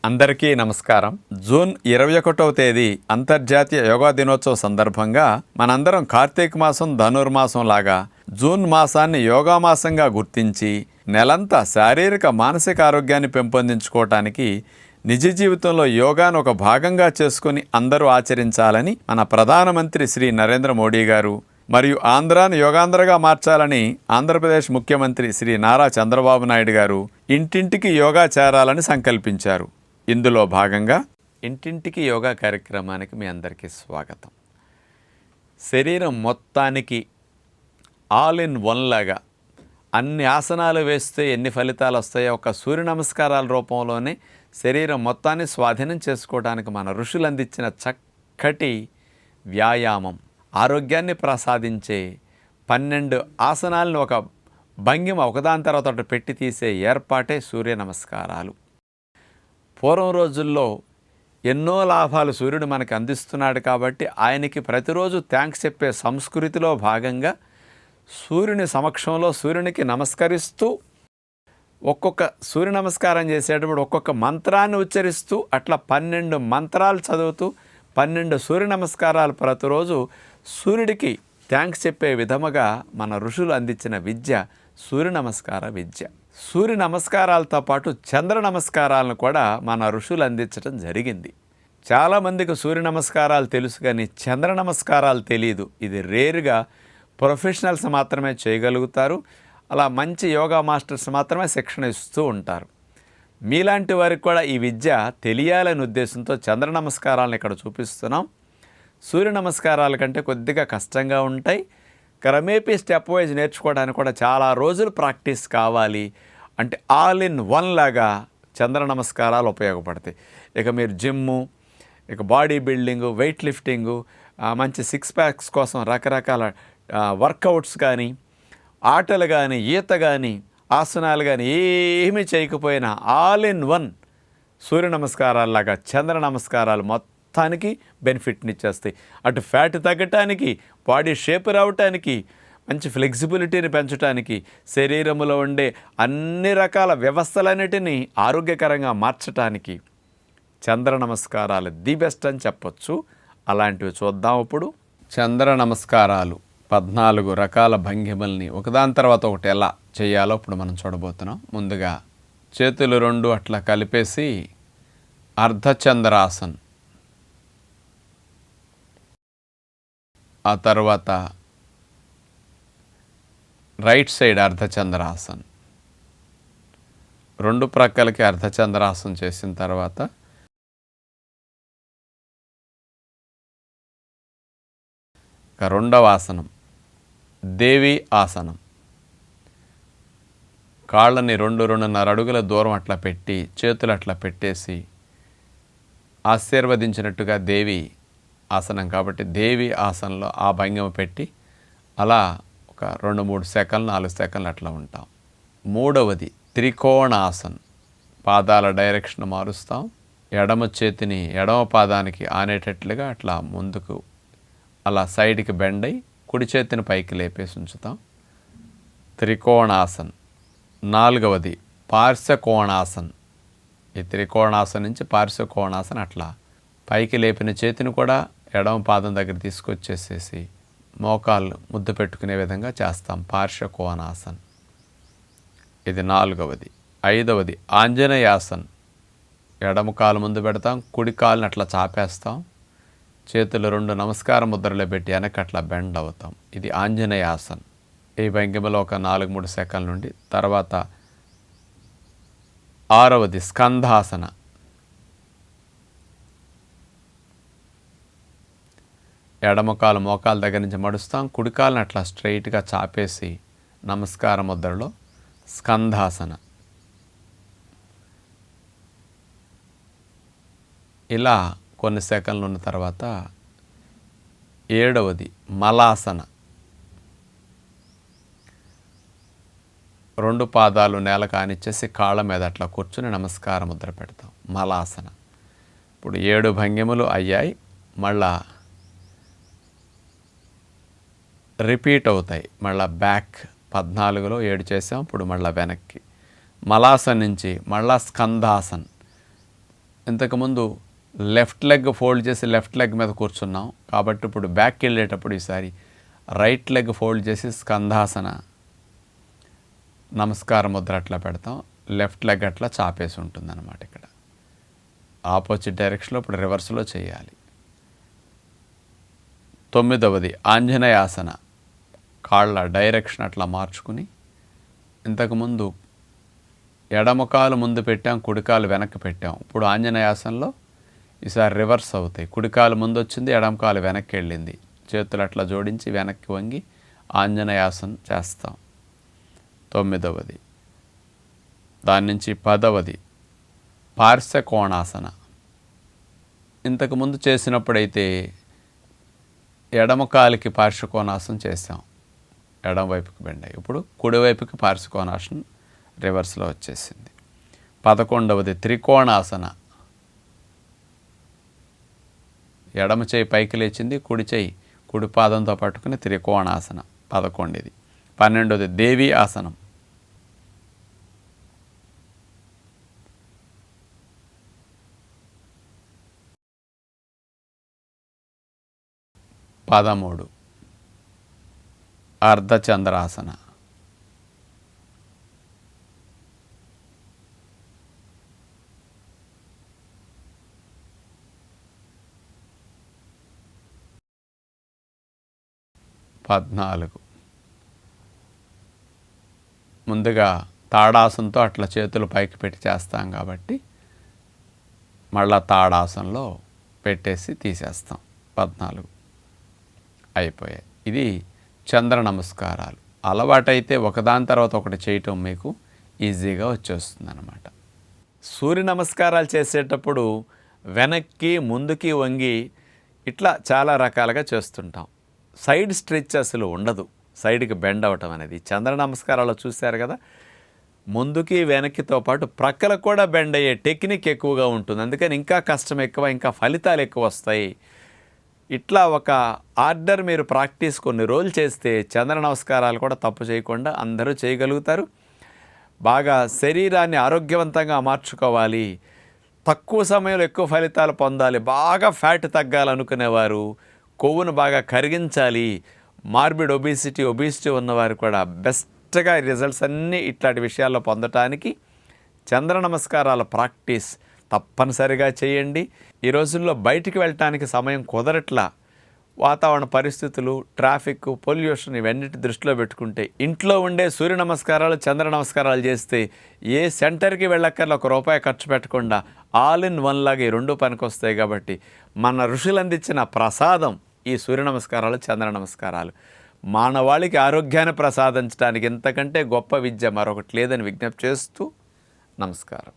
అందరికీ నమస్కారం. జూన్ 21వ తేదీ అంతర్జాతీయ యోగా దినోత్సవ సందర్భంగా మనందరం కార్తీక మాసం ధనుర్మాసం లాగా జూన్ మాసాన్ని యోగా మాసంగా గుర్తించి నెలంతా శారీరక మానసిక ఆరోగ్యాన్ని పెంపొందించుకోవటానికి నిజ జీవితంలో యోగాను ఒక భాగంగా చేసుకుని అందరూ ఆచరించాలని మన ప్రధానమంత్రి శ్రీ నరేంద్ర మోడీ గారు మరియు ఆంధ్రాను యోగాంధ్రగా మార్చాలని ఆంధ్రప్రదేశ్ ముఖ్యమంత్రి శ్రీ నారా చంద్రబాబు నాయుడు గారు ఇంటింటికి యోగా చేరాలని సంకల్పించారు. ఇందులో భాగంగా ఇంటింటికి యోగా కార్యక్రమానికి మీ అందరికీ స్వాగతం. శరీరం మొత్తానికి ఆల్ ఇన్ వన్ లాగా అన్ని ఆసనాలు వేస్తే ఎన్ని ఫలితాలు వస్తాయో ఒక సూర్య నమస్కారాల రూపంలోనే శరీరం మొత్తాన్ని స్వాధీనం చేసుకోవడానికి మన ఋషులు అందించిన చక్కటి వ్యాయామం, ఆరోగ్యాన్ని ప్రసాదించే 12 ఆసనాలను ఒక భంగిమ ఒకదాని తర్వాత ఒకటి పెట్టి తీసే ఏర్పాటే సూర్య నమస్కారాలు. పూర్వం రోజుల్లో ఎన్నో లాభాలు సూర్యుడు మనకు అందిస్తున్నాడు కాబట్టి ఆయనకి ప్రతిరోజు థ్యాంక్స్ చెప్పే సంస్కృతిలో భాగంగా సూర్యుని సమక్షంలో సూర్యునికి నమస్కరిస్తూ ఒక్కొక్క సూర్య నమస్కారం చేసేటప్పుడు ఒక్కొక్క మంత్రాన్ని ఉచ్చరిస్తూ అట్లా 12 మంత్రాలు చదువుతూ 12 సూర్య నమస్కారాలు ప్రతిరోజు సూర్యుడికి థ్యాంక్స్ చెప్పే విధముగా మన ఋషులు అందించిన విద్య సూర్య నమస్కార విద్య. సూర్య నమస్కారాలతో పాటు చంద్ర నమస్కారాలను కూడా మన ఋషులు అందించడం జరిగింది. చాలామందికి సూర్య నమస్కారాలు తెలుసు కానీ చంద్ర నమస్కారాలు తెలియదు. ఇది రేరుగా ప్రొఫెషనల్స్ మాత్రమే చేయగలుగుతారు. అలా మంచి యోగా మాస్టర్స్ మాత్రమే శిక్షణ ఇస్తూ ఉంటారు. మీలాంటి వారికి కూడా ఈ విద్య తెలియాలనే ఉద్దేశంతో చంద్ర నమస్కారాలను ఇక్కడ చూపిస్తున్నాం. సూర్య నమస్కారాల కంటే కొద్దిగా కష్టంగా ఉంటాయి. క్రమేపీ స్టెప్ వైజ్ నేర్చుకోవడానికి కూడా చాలా రోజులు ప్రాక్టీస్ కావాలి. అంటే ఆల్ ఇన్ వన్ లాగా చంద్ర నమస్కారాలు ఉపయోగపడతాయి. ఇక మీరు జిమ్ము, ఇక బాడీ బిల్డింగు, వెయిట్ లిఫ్టింగు, మంచి సిక్స్ ప్యాక్స్ కోసం రకరకాల వర్కౌట్స్ కానీ, ఆటలు కానీ, ఈత కానీ, ఆసనాలు కానీ ఏమీ చేయకపోయినా ఆల్ ఇన్ వన్ సూర్య నమస్కారాలలాగా చంద్ర నమస్కారాలు మొత్తానికి బెనిఫిట్ని ఇచ్చేస్తాయి. అటు ఫ్యాట్ తగ్గటానికి, బాడీ షేప్ రావటానికి, మంచి ఫ్లెక్సిబిలిటీని పెంచడానికి, శరీరంలో ఉండే అన్ని రకాల వ్యవస్థలన్నిటినీ ఆరోగ్యకరంగా మార్చడానికి చంద్ర నమస్కారాలు ది బెస్ట్ అని చెప్పొచ్చు. అలాంటివి చూద్దాం ఇప్పుడు. చంద్ర నమస్కారాలు 14 రకాల భంగిమల్ని ఒకదాని తర్వాత ఒకటి ఎలా చేయాలో ఇప్పుడు మనం చూడబోతున్నాం. ముందుగా చేతులు 2 అట్లా కలిపేసి అర్ధచంద్రాసన్, ఆ తర్వాత రైట్ సైడ్ అర్ధచంద్రాసన్, 2 ప్రక్కలకి అర్ధచంద్రాసనం చేసిన తర్వాత రెండవ ఆసనం దేవి ఆసనం. కాళ్ళని 2-2.5 అడుగుల దూరం అట్లా పెట్టి చేతులు అట్లా పెట్టేసి ఆశీర్వదించినట్టుగా దేవి ఆసనం కాబట్టి దేవి ఆసనంలో ఆ భంగిమ పెట్టి అలా ఒక 2-3 సెకండ్లు 4 సెకండ్లు అట్లా ఉంటాం. మూడవది త్రికోణాసన్. పాదాల డైరెక్షన్ మారుస్తాం. ఎడమ చేతిని ఎడమ పాదానికి ఆనేటట్లుగా అట్లా ముందుకు అలా సైడ్కి బెండ్ అయి కుడి చేతిని పైకి లేపేసి ఉంచుతాం. త్రికోణాసన్. నాలుగవది పార్శ్వకోణాసన్. ఈ త్రికోణాసన్ నుంచి పార్శ్వకోణాసన్ అట్లా పైకి లేపిన చేతిని కూడా ఎడమ పాదం దగ్గర తీసుకొచ్చేసేసి మోకాళ్ళు ముద్దు పెట్టుకునే విధంగా చేస్తాం. పార్శ్వకోణాసన్. ఇది 4వది. 5వది ఆంజనేయాసన్. ఎడమ కాలు ముందు పెడతాం, కుడి కాలుని అట్లా చాపేస్తాం, చేతులు 2 నమస్కార ముద్రలో పెట్టి వెనకట్లా బెండ్ అవుతాం. ఇది ఆంజనేయాసన్. ఈ భంగిమలో ఒక 4-3 సెకండ్ల నుండి తర్వాత 6వది స్కంధాసన. ఎడమకాలు మోకాల దగ్గర నుంచి మడుస్తాం, కుడికాలను అట్లా స్ట్రైట్గా చాపేసి నమస్కార ముద్రలో స్కంధాసన. ఇలా కొన్ని సెకండ్లు ఉన్న తర్వాత 7వది మలాసన. 2 పాదాలు నేల కానిచ్చేసి కాళ్ళ మీద అట్లా కూర్చుని నమస్కార ముద్ర పెడతాం. మలాసన. ఇప్పుడు 7 భంగిమలు అయ్యాయి. మళ్ళా రిపీట్ అవుతాయి. మళ్ళీ బ్యాక్ 14లో 7 చేసాం. ఇప్పుడు మళ్ళీ వెనక్కి మలాసన్ నుంచి మళ్ళా స్కందాసన్. ఇంతకుముందు లెఫ్ట్ లెగ్ ఫోల్డ్ చేసి లెఫ్ట్ లెగ్ మీద కూర్చున్నాం కాబట్టి ఇప్పుడు బ్యాక్కి వెళ్ళేటప్పుడు ఈసారి రైట్ లెగ్ ఫోల్డ్ చేసి స్కంధాసన నమస్కార ముద్ర అట్లా పెడతాం. లెఫ్ట్ లెగ్ అట్లా చాపేసి ఉంటుంది అన్నమాట. ఇక్కడ ఆపోజిట్ డైరెక్షన్లో ఇప్పుడు రివర్స్లో చేయాలి. 9వది ఆంజనేయాసన. కాళ్ళ డైరెక్షన్ అట్లా మార్చుకుని ఇంతకుముందు ఎడమకాలు ముందు పెట్టాం, కుడికాలు వెనక్కి పెట్టాం. ఇప్పుడు ఆంజనేయాసనలో ఈసారి రివర్స్ అవుతాయి. కుడికాలు ముందు వచ్చింది, ఎడమకాలు వెనక్కి వెళ్ళింది. చేతులు అట్లా జోడించి వెనక్కి వంగి ఆంజనేయాసనం చేస్తాం. 9వది. దాని నుంచి 10వది పార్శ్వకోణాసన. ఇంతకుముందు చేసినప్పుడైతే ఎడమకాలికి పార్శ్వకోణాసనం చేసాం, ఎడమవైపుకి బెండాయి. ఇప్పుడు కుడివైపుకి పార్శ్వకోణాసనం రివర్స్లో వచ్చేసింది. 11వది త్రికోణాసన. ఎడమ చేయి పైకి లేచింది, కుడి చేయి కుడి పాదంతో పట్టుకుని త్రికోణాసన 11. 12వది దేవి ఆసనం. 13 అర్ధచంద్రాసన. 14 ముందుగా తాడాసనంతో అట్లా చేతులు పైకి పెట్టి చేస్తాం కాబట్టి మళ్ళా తాడాసనంలో పెట్టేసి తీసేస్తాం. 14 అయిపోయాయి. ఇది చంద్ర నమస్కారాలు. అలవాటైతే ఒకదాని తర్వాత ఒకటి చేయటం మీకు ఈజీగా వచ్చేస్తుంది అన్నమాట. సూర్య నమస్కారాలు చేసేటప్పుడు వెనక్కి ముందుకి వంగి ఇట్లా చాలా రకాలుగా చేస్తుంటాం. సైడ్ స్ట్రెచ్ అసలు ఉండదు, సైడ్కి బెండ్ అవ్వటం అనేది. చంద్ర నమస్కారాలు చూశారు కదా, ముందుకి వెనక్కితో పాటు ప్రక్కలకు కూడా బెండ్ అయ్యే టెక్నిక్ ఎక్కువగా ఉంటుంది. అందుకని ఇంకా కష్టం ఎక్కువ, ఇంకా ఫలితాలు ఎక్కువ వస్తాయి. ఇట్లా ఒక ఆర్డర్ మీరు ప్రాక్టీస్ కొన్ని రోజులు చేస్తే చంద్ర నమస్కారాలు కూడా తప్పు చేయకుండా అందరూ చేయగలుగుతారు. బాగా శరీరాన్ని ఆరోగ్యవంతంగా మార్చుకోవాలి, తక్కువ సమయంలో ఎక్కువ ఫలితాలు పొందాలి, బాగా ఫ్యాట్ తగ్గాలనుకునేవారు, కొవ్వును బాగా కరిగించాలి, మార్బిడ్ ఒబిసిటీ ఉన్నవారు కూడా బెస్ట్గా రిజల్ట్స్ అన్నీ ఇట్లాంటి విషయాల్లో పొందటానికి చంద్ర నమస్కారాల ప్రాక్టీస్ తప్పనిసరిగా చేయండి. ఈ రోజుల్లో బయటికి వెళ్ళటానికి సమయం కుదరట్లా, వాతావరణ పరిస్థితులు, ట్రాఫిక్, పొల్యూషన్ ఇవన్నిటి దృష్టిలో పెట్టుకుంటే ఇంట్లో ఉండే సూర్య నమస్కారాలు, చంద్ర నమస్కారాలు చేస్తే ఏ సెంటర్కి వెళ్ళక్కర్లా, ₹1 ఖర్చు పెట్టకుండా ఆల్ ఇన్ వన్ లాగా ఈ రెండు పనికొస్తాయి. కాబట్టి మన ఋషులు అందించిన ప్రసాదం ఈ సూర్య నమస్కారాలు, చంద్ర నమస్కారాలు. మానవాళికి ఆరోగ్యాన్ని ప్రసాదించడానికి ఇంతకంటే గొప్ప విద్య మరొకటి లేదని విజ్ఞప్తి చేస్తూ నమస్కారం.